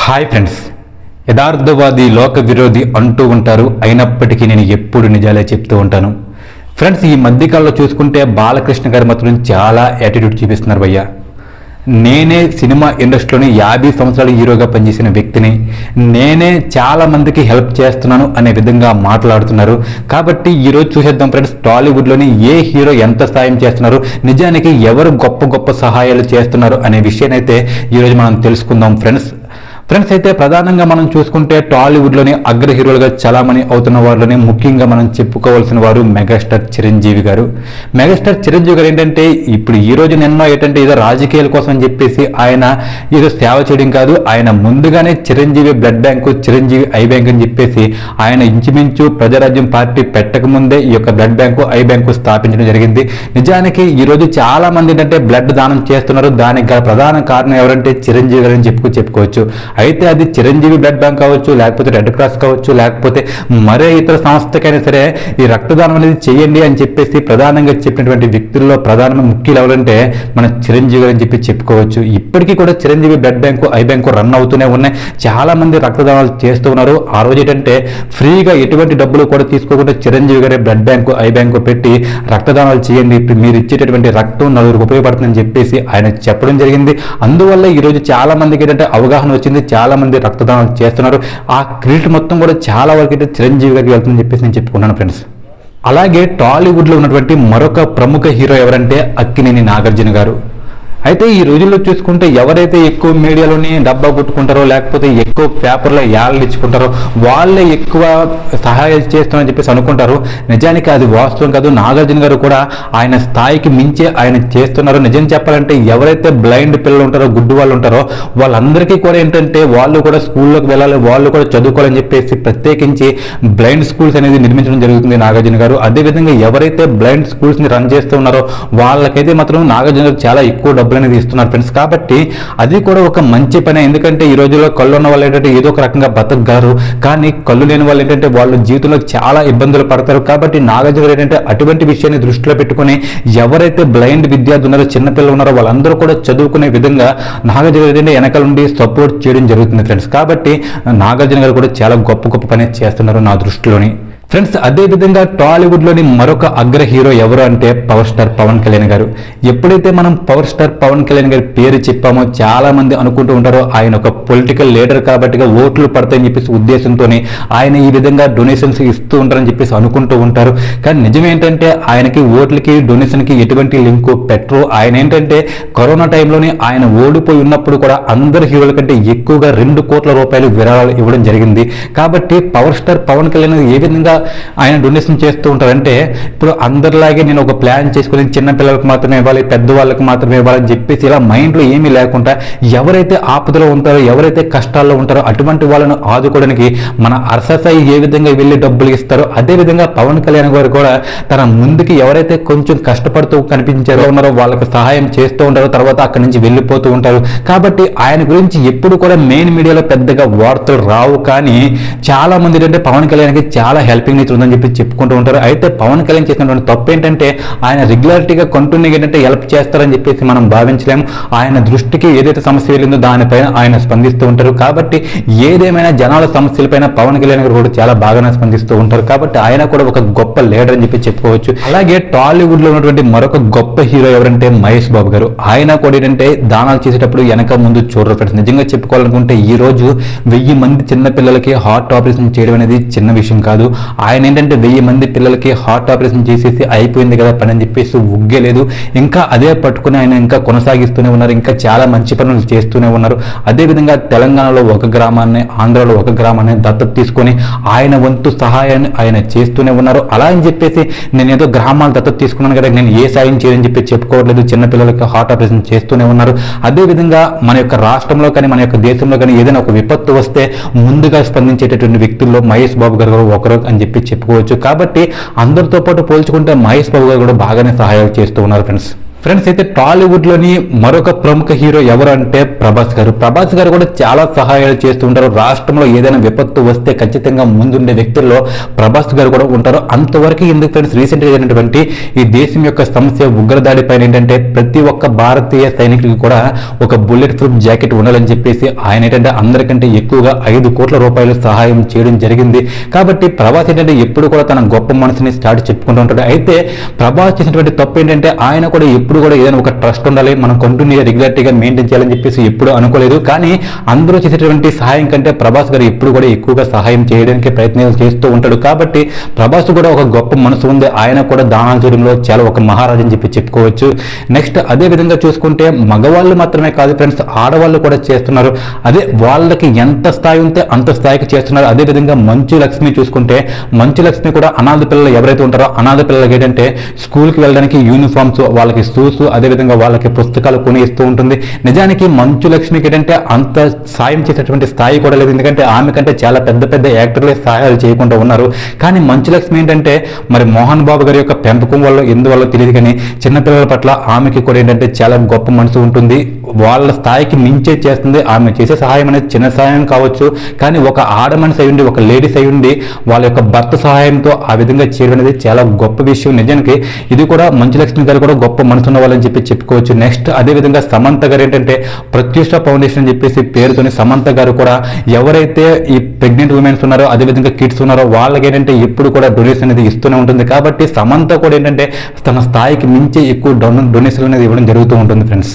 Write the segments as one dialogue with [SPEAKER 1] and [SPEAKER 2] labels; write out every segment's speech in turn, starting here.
[SPEAKER 1] Hi friends, Yatharthavadi లోక విరోధి అంటూ ఉంటారు. అయినప్పటికీ నేను ఎప్పుడు నిజాలే చెప్తూ ఉంటాను. ఫ్రెండ్స్, ఈ మధ్యకాలంలో చూసుకుంటే బాలకృష్ణ గారు మాత్రం చాలా యాటిట్యూడ్ చూపిస్తున్నారు భయ్య. నేనే సినిమా ఇండస్ట్రీలోని 50 సంవత్సరాలు హీరోగా పనిచేసిన వ్యక్తిని, నేనే చాలా మందికి హెల్ప్ చేస్తున్నాను అనే విధంగా మాట్లాడుతున్నారు. కాబట్టి ఈరోజు చూసేద్దాం ఫ్రెండ్స్, టాలీవుడ్లోని ఏ హీరో ఎంత సాయం చేస్తున్నారు, నిజానికి ఎవరు గొప్ప గొప్ప సహాయాలు చేస్తున్నారు అనే విషయాన్ని అయితే ఈరోజు మనం తెలుసుకుందాం ఫ్రెండ్స్. అయితే ప్రధానంగా మనం చూసుకుంటే టాలీవుడ్లోని అగ్ర హీరోలుగా చలామణి అవుతున్న వారిలోనే ముఖ్యంగా మనం చెప్పుకోవాల్సిన వారు మెగాస్టార్ చిరంజీవి గారు. మెగాస్టార్ చిరంజీవి గారు ఏంటంటే ఇప్పుడు ఈ రోజు నిన్న ఏంటంటే ఏదో రాజకీయాల కోసం అని చెప్పేసి ఆయన ఏదో సేవ చేయడం కాదు, ఆయన ముందుగానే Chiranjeevi blood bank, Chiranjeevi I bank అని చెప్పేసి ఆయన ఇంచుమించు ప్రజారాజ్యం పార్టీ పెట్టకముందే ఈ యొక్క బ్లడ్ బ్యాంకు, ఐ బ్యాంకు స్థాపించడం జరిగింది. నిజానికి ఈ రోజు చాలా మంది ఏంటంటే బ్లడ్ దానం చేస్తున్నారు. దానికి గల ప్రధాన కారణం ఎవరంటే చిరంజీవి గారు అని చెప్పుకోవచ్చు. అయితే అది చిరంజీవి బ్లడ్ బ్యాంక్ కావచ్చు, లేకపోతే రెడ్ క్రాస్ కావచ్చు, లేకపోతే మరే ఇతర సంస్థకైనా సరే ఈ రక్తదానం అనేది చేయండి అని చెప్పేసి ప్రధానంగా చెప్పినటువంటి వ్యక్తుల్లో ప్రధానమైన ముఖ్యులు ఎవరంటే మన చిరంజీవి అని చెప్పి చెప్పుకోవచ్చు. ఇప్పటికీ కూడా Chiranjeevi blood bank, I bank run అవుతూనే ఉన్నాయి. చాలా మంది రక్తదానాలు చేస్తూ ఉన్నారు. ఆ రోజు ఏంటంటే ఫ్రీగా ఎటువంటి డబ్బులు కూడా తీసుకోకుండా చిరంజీవి గారి బ్లడ్ బ్యాంకు, ఐ బ్యాంకు పెట్టి రక్తదానాలు చేయండి, మీరు ఇచ్చేటటువంటి రక్తం నలుగురికి ఉపయోగపడుతుందని చెప్పేసి ఆయన చెప్పడం జరిగింది. అందువల్ల ఈరోజు చాలా మందికి ఏంటంటే అవగాహన వచ్చింది, చాలా మంది రక్తదానం చేస్తున్నారు. ఆ క్రెడిట్ మొత్తం కూడా చాలా వరకు అయితే చిరంజీవి గారికి వెళ్తుందని చెప్పేసి నేను చెప్పుకున్నాను ఫ్రెండ్స్. అలాగే టాలీవుడ్లో ఉన్నటువంటి మరొక ప్రముఖ హీరో ఎవరంటే అక్కినేని నాగార్జున గారు. అయితే ఈ రోజుల్లో చూసుకుంటే ఎవరైతే ఎక్కువ మీడియాలోని డబ్బా కొట్టుకుంటారో, లేకపోతే ఎక్కువ పేపర్లో యాళ్ళు ఇచ్చుకుంటారో వాళ్ళే ఎక్కువ సహాయాలు చేస్తున్నారని చెప్పేసి అనుకుంటారు. నిజానికి అది వాస్తవం కాదు. నాగార్జున గారు కూడా ఆయన స్థాయికి మించే ఆయన చేస్తున్నారు. నిజం చెప్పాలంటే ఎవరైతే బ్లైండ్ పిల్లలు ఉంటారో, గుడ్డు వాళ్ళు ఉంటారో వాళ్ళందరికీ కూడా ఏంటంటే వాళ్ళు కూడా స్కూల్లోకి వెళ్ళాలి, వాళ్ళు కూడా చదువుకోవాలని చెప్పేసి ప్రత్యేకించి బ్లైండ్ స్కూల్స్ అనేది నిర్మించడం జరుగుతుంది నాగార్జున గారు. అదేవిధంగా ఎవరైతే బ్లైండ్ స్కూల్స్ని రన్ చేస్తూ ఉన్నారో వాళ్ళకైతే మాత్రం నాగార్జున గారు చాలా ఎక్కువ డబ్బులు అనేది ఇస్తున్నారు ఫ్రెండ్స్. కాబట్టి అది కూడా ఒక మంచి పని. ఎందుకంటే ఈ రోజుల్లో కళ్ళు ఉన్న వాళ్ళు ఏంటంటే ఏదో ఒక రకంగా బతకగారు, కానీ కళ్ళు లేని వాళ్ళు ఏంటంటే వాళ్ళు జీవితంలో చాలా ఇబ్బందులు పడతారు. కాబట్టి నాగార్జున గారు ఏంటంటే అటువంటి విషయాన్ని దృష్టిలో పెట్టుకుని ఎవరైతే బ్లైండ్ విద్యార్థులు ఉన్నారో, చిన్నపిల్లలు ఉన్నారో వాళ్ళందరూ కూడా చదువుకునే విధంగా నాగార్జున గారు ఏంటంటే వెనకాల నుండి సపోర్ట్ చేయడం జరుగుతుంది ఫ్రెండ్స్. కాబట్టి నాగార్జున గారు కూడా చాలా గొప్ప పని చేస్తున్నారు నా దృష్టిలోని ఫ్రెండ్స్. అదేవిధంగా టాలీవుడ్లోని మరొక అగ్ర హీరో ఎవరు అంటే పవర్ స్టార్ పవన్ కళ్యాణ్ గారు. ఎప్పుడైతే మనం పవర్ స్టార్ పవన్ కళ్యాణ్ గారి పేరు చెప్పామో చాలా మంది అనుకుంటూ ఉంటారో ఆయన ఒక పొలిటికల్ లీడర్ కాబట్టిగా ఓట్లు పడతాయని చెప్పేసి ఉద్దేశంతోనే ఆయన ఈ విధంగా డొనేషన్స్ ఇస్తూ ఉంటారని చెప్పేసి అనుకుంటూ ఉంటారు. కానీ నిజం ఏంటంటే ఆయనకి ఓట్లకి డొనేషన్కి ఎటువంటి లింకు పెట్టరు. ఆయన ఏంటంటే కరోనా టైంలోనే ఆయన ఓడిపోయి ఉన్నప్పుడు కూడా అందరు హీరోల కంటే ఎక్కువగా 2 కోట్ల రూపాయలు విరాళాలు ఇవ్వడం జరిగింది. కాబట్టి పవర్ స్టార్ పవన్ కళ్యాణ్ ఏ విధంగా ఆయన డొనేషన్ చేస్తూ ఉంటారంటే ఇప్పుడు అందరిలాగే నేను ఒక ప్లాన్ చేసుకుని చిన్న పిల్లలకు మాత్రమే ఇవ్వాలి, పెద్దవాళ్ళకి మాత్రమే ఇవ్వాలని చెప్పేసి ఇలా మైండ్లో ఏమీ లేకుండా ఎవరైతే ఆపదలో ఉంటారో, ఎవరైతే కష్టాల్లో ఉంటారో అటువంటి వాళ్ళను ఆదుకోవడానికి మన అర్ససాయి ఏ విధంగా వెళ్ళి డబ్బులు ఇస్తారో అదేవిధంగా పవన్ కళ్యాణ్ గారు కూడా తన ముందుకి ఎవరైతే కొంచెం కష్టపడుతూ కనిపించారో ఉన్నారో వాళ్ళకి సహాయం చేస్తూ ఉంటారో, తర్వాత అక్కడి నుంచి వెళ్ళిపోతూ ఉంటారు. కాబట్టి ఆయన గురించి ఎప్పుడు కూడా మెయిన్ మీడియాలో పెద్దగా వార్తలు రావు. కానీ చాలా మంది ఏంటంటే పవన్ కళ్యాణ్కి చాలా హెల్పింగ్ నేచర్ ఉందని చెప్పి చెప్పుకుంటూ ఉంటారు. అయితే పవన్ కళ్యాణ్ చేసినటువంటి తప్పు ఏంటంటే ఆయన రెగ్యులారిటీగా కంటిన్యూగా ఏంటంటే హెల్ప్ చేస్తారని చెప్పేసి మనం భావించలేము. ఆయన దృష్టికి ఏదైతే సమస్య వెళ్ళిందో దానిపైన ఆయన స్పందిస్తూ ఉంటారు. కాబట్టి ఏదేమైనా జనాల సమస్యలపైన పవన్ కళ్యాణ్ గారు కూడా చాలా బాగానే స్పందిస్తూ ఉంటారు. కాబట్టి ఆయన కూడా ఒక గొప్ప లీడర్ అని చెప్పి చెప్పుకోవచ్చు. అలాగే టాలీవుడ్ లో ఉన్నటువంటి మరొక గొప్ప హీరో ఎవరంటే మహేష్ బాబు గారు. ఆయన కూడా ఏంటంటే దానాలు చేసేటప్పుడు వెనక ముందు చూడరు ఫ్రెండ్స్. నిజంగా చెప్పుకోవాలనుకుంటే ఈ రోజు 1000 మంది చిన్న పిల్లలకి హార్ట్ ఆపరేషన్ చేయడం అనేది చిన్న విషయం కాదు. ఆయన ఏంటంటే 1000 మంది పిల్లలకి హార్ట్ ఆపరేషన్ చేసేసి అయిపోయింది కదా పని అని చెప్పేసి ఉగ్గలేదు. ఇంకా అదే పట్టుకుని ఆయన ఇంకా కొనసాగిస్తూనే ఉన్నారు. ఇంకా చాలా మంచి పనులు చేస్తూనే ఉన్నారు. అదేవిధంగా తెలంగాణలో ఒక గ్రామాన్ని, ఆంధ్రాలో ఒక గ్రామాన్ని దత్తత తీసుకొని ఆయన వంతు సహాయాన్ని ఆయన చేస్తూనే ఉన్నారు. అలా అని చెప్పేసి నేను ఏదో గ్రామాలు దత్తత తీసుకున్నాను కదా నేను ఏ సాయం చేయని చెప్పి చెప్పుకోవట్లేదు. చిన్నపిల్లలకి హార్ట్ ఆపరేషన్ చేస్తూనే ఉన్నారు. అదేవిధంగా మన యొక్క రాష్ట్రంలో కానీ మన యొక్క దేశంలో కానీ ఏదైనా ఒక విపత్తు వస్తే ముందుగా స్పందించేటటువంటి వ్యక్తుల్లో మహేష్ బాబు గారు ఒకరు అని చెప్పి చెప్పుకోవచ్చు. కాబట్టి అందరితో పాటు పోల్చుకుంటే మహేష్ బాబు గారు కూడా బాగానే సహాయాలు చేస్తూ ఉన్నారు ఫ్రెండ్స్. ఫ్రెండ్స్ అయితే టాలీవుడ్లోని మరొక ప్రముఖ హీరో ఎవరు అంటే ప్రభాస్ గారు. ప్రభాస్ గారు కూడా చాలా సహాయాలు చేస్తూ ఉంటారు. రాష్ట్రంలో ఏదైనా విపత్తు వస్తే ఖచ్చితంగా ముందుండే వ్యక్తుల్లో ప్రభాస్ గారు కూడా ఉంటారు. అంతవరకు ఎందుకు ఫ్రెండ్స్, రీసెంట్గా జరిగినటువంటి ఈ దేశం యొక్క సమస్య ఉగ్రదాడి పైన ఏంటంటే ప్రతి ఒక్క భారతీయ సైనికుడికి కూడా ఒక బుల్లెట్ ప్రూఫ్ జాకెట్ ఉండాలని చెప్పేసి ఆయన ఏంటంటే అందరికంటే ఎక్కువగా 5 కోట్ల రూపాయలు సహాయం చేయడం జరిగింది. కాబట్టి ప్రభాస్ ఏంటంటే ఎప్పుడు కూడా తన గొప్ప మనసుని స్టార్ట్ చెప్పుకుంటూ ఉంటాడు. అయితే ప్రభాస్ చేసినటువంటి తప్పు ఏంటంటే ఆయన కూడా ఎప్పుడు కూడా ఏదైనా ఒక ట్రస్ట్ ఉండాలి, మనం కంటిన్యూ రెగ్యులర్గా మెయింటైన్ చేయాలని చెప్పేసి ఎప్పుడు అనుకోలేదు. కానీ అందరూ చేసేటువంటి సహాయం కంటే ప్రభాస్ గారు ఎప్పుడు కూడా ఎక్కువగా సహాయం చేయడానికి ప్రయత్నాలు చేస్తూ ఉంటాడు. కాబట్టి ప్రభాస్ కూడా ఒక గొప్ప మనసు ఉంది. ఆయన కూడా దానాలు చేయడంలో చాలా ఒక మహారాజు అని చెప్పి చెప్పుకోవచ్చు. నెక్స్ట్ అదే విధంగా చూసుకుంటే మగవాళ్ళు మాత్రమే కాదు ఫ్రెండ్స్, ఆడవాళ్ళు కూడా చేస్తున్నారు. అదే వాళ్ళకి ఎంత స్థాయి ఉంటే అంత స్థాయికి చేస్తున్నారు. అదే విధంగా మంచు లక్ష్మి చూసుకుంటే, మంచు లక్ష్మి కూడా అనాథ పిల్లలు ఎవరైతే ఉంటారో అనాథ పిల్లలకి ఏంటంటే స్కూల్కి వెళ్ళడానికి యూనిఫామ్స్, వాళ్ళకి షూస్, అదేవిధంగా వాళ్ళకి పుస్తకాలు కొని ఇస్తూ ఉంటుంది. నిజానికి మంచు లక్ష్మికి ఏంటంటే అంత సాయం చేసేటువంటి స్థాయి కూడా లేదు. ఎందుకంటే ఆమె కంటే చాలా పెద్ద పెద్ద యాక్టర్లే సహాయాలు చేయకుండా ఉన్నారు. కానీ మంచు లక్ష్మి ఏంటంటే మరి మోహన్ బాబు గారి యొక్క పెంపకం వల్ల ఎందువల్ల తెలియదు కానీ చిన్నపిల్లల పట్ల ఆమెకి కూడా ఏంటంటే చాలా గొప్ప మనసు ఉంటుంది. వాళ్ళ స్థాయికి మించే చేస్తుంది. ఆమె చేసే సహాయం అనేది చిన్న సహాయం కావచ్చు, కానీ ఒక ఆడ మనిషి అయ్యుండి, ఒక లేడీస్ అయ్యుండి వాళ్ళ యొక్క భర్త సహాయంతో ఆ విధంగా చేయడం అనేది చాలా గొప్ప విషయం. నిజానికి ఇది కూడా మంచు లక్ష్మి గారు కూడా గొప్ప మనసు ఉన్న వాళ్ళని చెప్పి చెప్పుకోవచ్చు. నెక్స్ట్ అదేవిధంగా సమంత గారు ఏంటంటే ప్రత్యూష ఫౌండేషన్ అని చెప్పేసి పేరుతోని సమంత గారు కూడా ఎవరైతే ఈ ప్రెగ్నెంట్ ఉమెన్స్ ఉన్నారో అదేవిధంగా కిడ్స్ ఉన్నారో వాళ్ళకి ఏంటంటే ఎప్పుడు కూడా డొనేషన్ అనేది ఇస్తూనే ఉంటుంది. కాబట్టి సమంత కూడా ఏంటంటే తన స్థాయికి మించి ఎక్కువ డొనేషన్ అనేది ఇవ్వడం జరుగుతూ ఉంటుంది ఫ్రెండ్స్.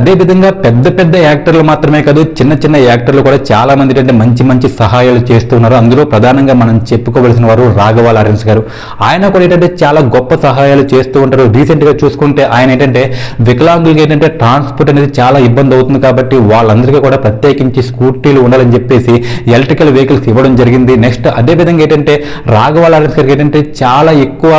[SPEAKER 1] అదే విధంగా పెద్ద పెద్ద యాక్టర్లు మాత్రమే కాదు, చిన్న చిన్న యాక్టర్లు కూడా చాలా మంది ఏంటంటే మంచి మంచి సహాయాలు చేస్తున్నారు. అందులో ప్రధానంగా మనం చెప్పుకోవలసిన వారు రాఘవ లారెన్స్ గారు. ఆయన కూడా ఏంటంటే చాలా గొప్ప సహాయాలు చేస్తూ ఉంటారు. రీసెంట్ గా చూసుకుంటే ఆయన ఏంటంటే వికలాంగులకి ఏంటంటే ట్రాన్స్పోర్ట్ అనేది చాలా ఇబ్బంది అవుతుంది. కాబట్టి వాళ్ళందరికీ కూడా ప్రత్యేకించి స్కూటీలు ఉండాలని చెప్పేసి ఎలక్ట్రికల్ వెహికల్స్ ఇవ్వడం జరిగింది. నెక్స్ట్ అదే విధంగా ఏంటంటే రాఘవ లారెన్స్ గారికి ఏంటంటే చాలా ఎక్కువ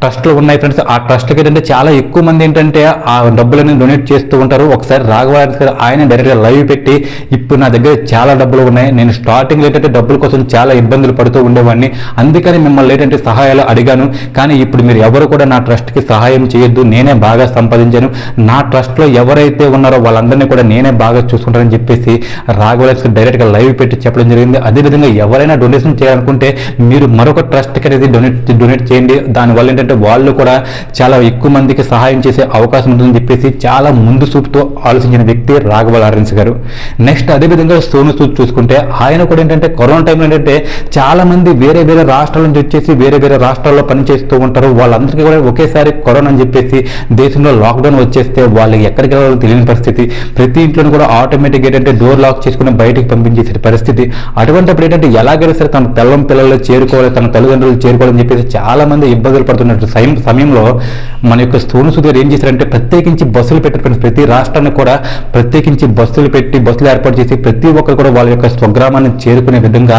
[SPEAKER 1] ట్రస్ట్లు ఉన్నాయి ఫ్రెండ్స్. ఆ ట్రస్ట్కి ఏంటంటే చాలా ఎక్కువ మంది ఏంటంటే ఆ డబ్బులని డొనేట్ చేస్తూ ఉంటారు. ఒకసారి రాఘవ లారెన్స్ గారు ఆయన డైరెక్ట్గా లైవ్ పెట్టి ఇప్పుడు నా దగ్గర చాలా డబ్బులు ఉన్నాయి, నేను స్టార్టింగ్ ఏంటంటే డబ్బుల కోసం చాలా ఇబ్బందులు పడుతూ ఉండేవాడిని, అందుకని మిమ్మల్ని ఏంటంటే సహాయాలు అడిగాను, కానీ ఇప్పుడు మీరు ఎవరు కూడా నా ట్రస్ట్కి సహాయం చేయొద్దు, నేనే బాగా సంపాదించాను, నా ట్రస్ట్లో ఎవరైతే ఉన్నారో వాళ్ళందరినీ కూడా నేనే బాగా చూసుకుంటానని చెప్పేసి రాఘవ లారెన్స్ గారు డైరెక్ట్గా లైవ్ పెట్టి చెప్పడం జరిగింది. అదేవిధంగా ఎవరైనా డొనేషన్ చేయాలనుకుంటే మీరు మరొక ట్రస్ట్కి అనేది డొనేట్ చేయండి. దానివల్ల ఏంటంటే వాళ్ళు కూడా చాలా ఎక్కువ మందికి సహాయం చేసే అవకాశం ఉంటుందని చెప్పేసి చాలా ముందు చూపుతో ఆలోచించిన వ్యక్తి రాఘవ లారెన్స్ గారు. నెక్స్ట్ అదేవిధంగా సోను సూద్ చూసుకుంటే ఆయన కూడా ఏంటంటే కరోనా టైంలో ఏంటంటే చాలా మంది వేరే వేరే రాష్ట్రాల నుంచి వచ్చేసి వేరే వేరే రాష్ట్రాల్లో పనిచేస్తూ ఉంటారు. వాళ్ళందరికీ కూడా ఒకేసారి కరోనా అని చెప్పేసి దేశంలో లాక్డౌన్ వచ్చేస్తే వాళ్ళకి ఎక్కడికి వెళ్ళాలో తెలియని పరిస్థితి. ప్రతి ఇంట్లోనూ కూడా ఆటోమేటిక్ ఏంటంటే డోర్ లాక్ చేసుకుని బయటికి పంపించేసే పరిస్థితి. అటువంటిప్పుడు ఏంటంటే ఎలాగైనా సరే తన పిల్లం పిల్లలు చేరుకోవాలి, తన తల్లిదండ్రులు చేరుకోవాలని చెప్పేసి చాలా మంది ఇబ్బందులు పడుతున్నారు. సమయంలో మన యొక్క సోను సూద్ గారు ఏం చేశారంటే ప్రత్యేకించి బస్సులు పెట్టారు. ప్రతి రాష్ట్రాన్ని కూడా ప్రత్యేకించి బస్సులు పెట్టి బస్సులు ఏర్పాటు చేసి ప్రతి ఒక్కరు కూడా వాళ్ళ యొక్క స్వగ్రామాన్ని చేరుకునే విధంగా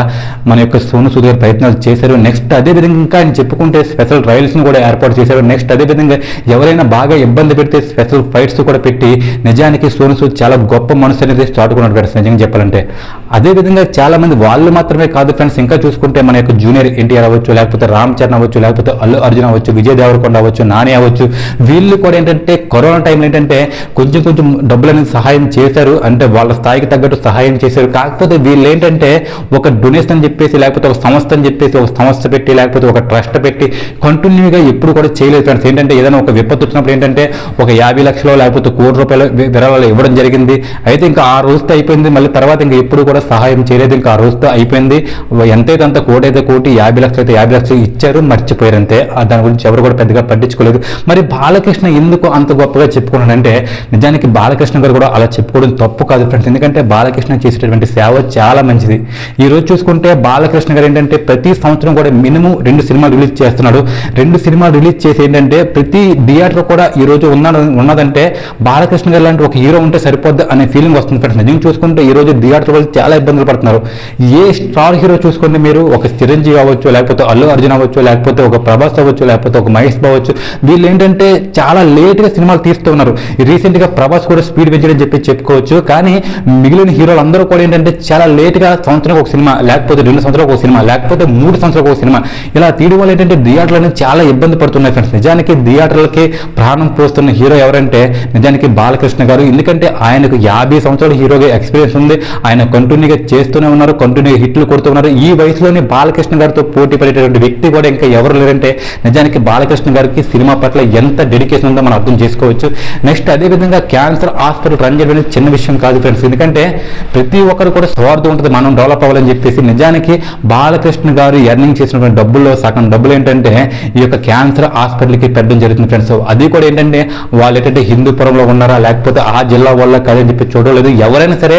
[SPEAKER 1] మన యొక్క సోను సూద్ గారు ప్రయత్నాలు చేశారు. నెక్స్ట్ అదే విధంగా ఇంకా ఆయన చెప్పుకుంటే స్పెషల్ రైల్స్ని కూడా ఏర్పాటు చేశారు. నెక్స్ట్ అదే విధంగా ఎవరైనా బాగా ఇబ్బంది పెడితే స్పెషల్ ఫ్లైట్స్ కూడా పెట్టి నిజానికి సోను సూద్ చాలా గొప్ప మనసు అనేది చాటుకున్నాడు ఫ్రెండ్స్ నిజంగా చెప్పాలంటే. అదే విధంగా చాలా మంది వాళ్ళు మాత్రమే కాదు ఫ్రెండ్స్, ఇంకా చూసుకుంటే మన యొక్క జూనియర్ ఎన్టీఆర్ అవ్వచ్చు, లేకపోతే రామ్ చరణ్ అవ్వచ్చు, లేకపోతే అల్లు అర్జున్ అవ్వచ్చు, విజయ్ దేవరకొండ అవ్వచ్చు, నాని అవ్వచ్చు, వీళ్ళు కూడా ఏంటంటే కరోనా టైంలో ఏంటంటే కొంచెం కొంచెం డబ్బులు అనేది సహాయం చేశారు. అంటే వాళ్ళ స్థాయికి తగ్గట్టు సహాయం చేశారు. కాకపోతే వీళ్ళు ఏంటంటే ఒక డొనేషన్ అని చెప్పేసి లేకపోతే ఒక సంస్థ అని చెప్పేసి ఒక సంస్థ పెట్టి లేకపోతే ఒక ట్రస్ట్ పెట్టి కంటిన్యూగా ఎప్పుడు కూడా చేయలేదు ఫ్రెండ్స్. ఏంటంటే ఏదైనా ఒక విపత్తు వచ్చినప్పుడు ఏంటంటే ఒక 50 లక్షలు లేకపోతే ₹1,00,00,000 విరాళాలు ఇవ్వడం జరిగింది. అయితే ఇంకా ఆ రోజుతో అయిపోయింది. మళ్ళీ తర్వాత ఇంకా ఎప్పుడు కూడా సహాయం చేయలేదు. ఇంకా ఆ రోజుతో అయిపోయింది. ఎంతైతే అంత కోటి అయితే కోటి, 50 లక్షలు అయితే 50 లక్షలు ఇచ్చారు, మర్చిపోయారు అంతే. దాని గురించి ఎవరు కూడా పెద్దగా పట్టించుకోలేదు. మరి బాలకృష్ణ ఎందుకు అంత గొప్పగా చెప్పుకున్నాడంటే నిజానికి బాలకృష్ణ గారు కూడా అలా చెప్పుకోవడం తప్పు కాదు ఫ్రెండ్స్. ఎందుకంటే బాలకృష్ణ చేసేటటువంటి సేవ చాలా మంచిది. ఈ రోజు చూసుకుంటే బాలకృష్ణ గారు ఏంటంటే ప్రతి సంవత్సరం కూడా మినిమం 2 సినిమాలు రిలీజ్ చేస్తున్నాడు. 2 సినిమాలు రిలీజ్ చేసి ఏంటంటే ప్రతి థియేటర్ కూడా ఈ రోజు ఉన్నదంటే బాలకృష్ణ గారు లాంటి ఒక హీరో ఉంటే సరిపోద్ది అనే ఫీలింగ్ వస్తుంది ఫ్రెండ్స్. నిజంగా చూసుకుంటే ఈ రోజు థియేటర్ వాళ్ళు చాలా ఇబ్బందులు పడుతున్నారు. ఏ స్టార్ హీరో చూసుకోండి మీరు, ఒక చిరంజీవి అవ్వచ్చు, లేకపోతే అల్లు అర్జున్ అవ్వచ్చు, లేకపోతే ఒక ప్రభాస్ అవ్వచ్చు, లేకపోతే ఒక మహేష్ అవ్వచ్చు, వీళ్ళు ఏంటంటే చాలా లేట్గా సినిమాలు తీస్తూ ఉన్నారు. రీసెంట్గా రీసెంట్గా ప్రభాస్ కూడా స్పీడ్ పెంచడం చెప్పి చెప్పుకోవచ్చు. కానీ మిగిలిన హీరోలు అందరూ కూడా ఏంటంటే చాలా లేట్గా సంవత్సరానికి ఒక సినిమా, లేకపోతే 2 సంవత్సరాలకు ఒక సినిమా, లేకపోతే 3 సంవత్సరాలకు ఒక సినిమా ఇలా తీయడం వల్ల ఏంటంటే థియేటర్లు అనేది చాలా ఇబ్బంది పడుతున్నాయి ఫ్రెండ్స్. నిజానికి థియేటర్లకి ప్రాణం పోస్తున్న హీరో ఎవరంటే నిజానికి బాలకృష్ణ గారు. ఎందుకంటే ఆయనకు 50 సంవత్సరాల హీరోగా ఎక్స్పీరియన్స్ ఉంది. ఆయన కంటిన్యూగా చేస్తూనే ఉన్నారు, కంటిన్యూగా హిట్లు కొడుతున్నారు. ఈ వయసులోనే బాలకృష్ణ గారితో పోటీ పడేటటువంటి వ్యక్తి కూడా ఇంకా ఎవరు లేరంటే నిజానికి బాలకృష్ణ గారికి సినిమా పట్ల ఎంత డెడికేషన్ ఉందో మనం అర్థం చేసుకోవచ్చు. నెక్స్ట్ అదేవిధంగా క్యాన్సర్ హాస్పిటల్ రన్ చేయడం అనేది చిన్న విషయం కాదు ఫ్రెండ్స్. ఎందుకంటే ప్రతి ఒక్కరు కూడా స్వార్థం ఉంటుంది, మనం డెవలప్ అవ్వాలని చెప్పేసి. నిజానికి బాలకృష్ణ గారు ఎర్నింగ్ చేసినటువంటి డబ్బుల్లో సగం డబ్బులు ఏంటంటే ఈ యొక్క క్యాన్సర్ హాస్పిటల్కి పెట్టడం జరుగుతుంది ఫ్రెండ్స్. అది కూడా ఏంటంటే వాళ్ళు ఏంటంటే హిందూపురంలో ఉన్నారా లేకపోతే ఆ జిల్లా వల్ల కదని చెప్పి చూడలేదు. ఎవరైనా సరే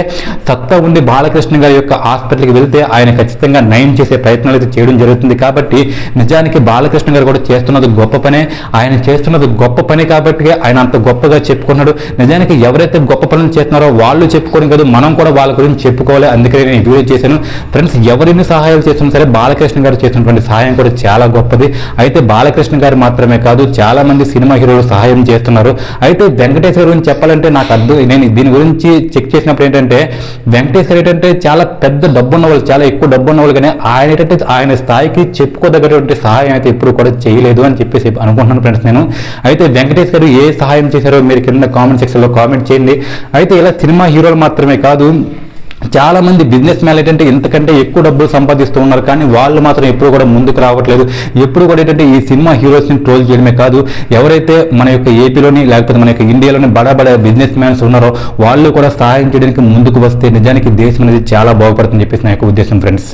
[SPEAKER 1] సత్తా ఉండి బాలకృష్ణ గారి యొక్క హాస్పిటల్కి వెళ్తే ఆయన ఖచ్చితంగా నయం చేసే ప్రయత్నాలు అయితే చేయడం జరుగుతుంది. కాబట్టి నిజానికి బాలకృష్ణ గారు కూడా చేస్తున్నది గొప్ప పనే. ఆయన చేస్తున్నది గొప్ప పని కాబట్టి ఆయన అంత గొప్పగా చెప్పుకున్నాడు. నిజానికి ఎవరైతే గొప్ప పనులు చేస్తున్నారో వాళ్ళు చెప్పుకోవడం కాదు, మనం కూడా వాళ్ళ గురించి చెప్పుకోవాలి. అందుకని నేను వీడియో చేశాను ఫ్రెండ్స్. ఎవరిని సహాయాలు చేస్తున్నా సరే బాలకృష్ణ గారు చేసినటువంటి సహాయం కూడా చాలా గొప్పది. అయితే బాలకృష్ణ గారు మాత్రమే కాదు, చాలా మంది సినిమా హీరోలు సహాయం చేస్తున్నారు. అయితే వెంకటేశ్వర గురించి చెప్పాలంటే నాకు నేను దీని గురించి చెక్ చేసినప్పుడు ఏంటంటే వెంకటేశ్వర ఏంటంటే చాలా పెద్ద డబ్బు ఉన్న వాళ్ళు, చాలా ఎక్కువ డబ్బు ఉన్న వాళ్ళు, కానీ ఆయన ఏంటంటే ఆయన స్థాయికి చెప్పుకోదగ్గటువంటి సహాయం అయితే ఎప్పుడు కూడా చేయలేదు అని చెప్పేసి అనుకుంటున్నాను ఫ్రెండ్స్ నేను. అయితే వెంకటేశ్వర ఏ సహాయం చేశారో మీరు కింద కామెంట్ సెక్షన్లో కామెంట్ చేయండి. అయితే ఇలా సినిమా హీరోలు మాత్రమే కాదు, చాలా మంది బిజినెస్ మ్యాన్ ఏంటంటే ఇంతకంటే ఎక్కువ డబ్బులు సంపాదిస్తూ ఉన్నారు, కానీ వాళ్ళు మాత్రం ఎప్పుడు కూడా ముందుకు రావట్లేదు. ఎప్పుడు కూడా ఏంటంటే ఈ సినిమా హీరోస్ని ట్రోల్ చేయడమే కాదు, ఎవరైతే మన యొక్క ఏపీలోని లేకపోతే మన యొక్క ఇండియాలోని బడా బిజినెస్ మ్యాన్స్ ఉన్నారో వాళ్ళు కూడా సహాయం చేయడానికి ముందుకు వస్తే నిజానికి దేశం అనేది చాలా బాగుపడుతుందని చెప్పేసి నా యొక్క ఉద్దేశం ఫ్రెండ్స్.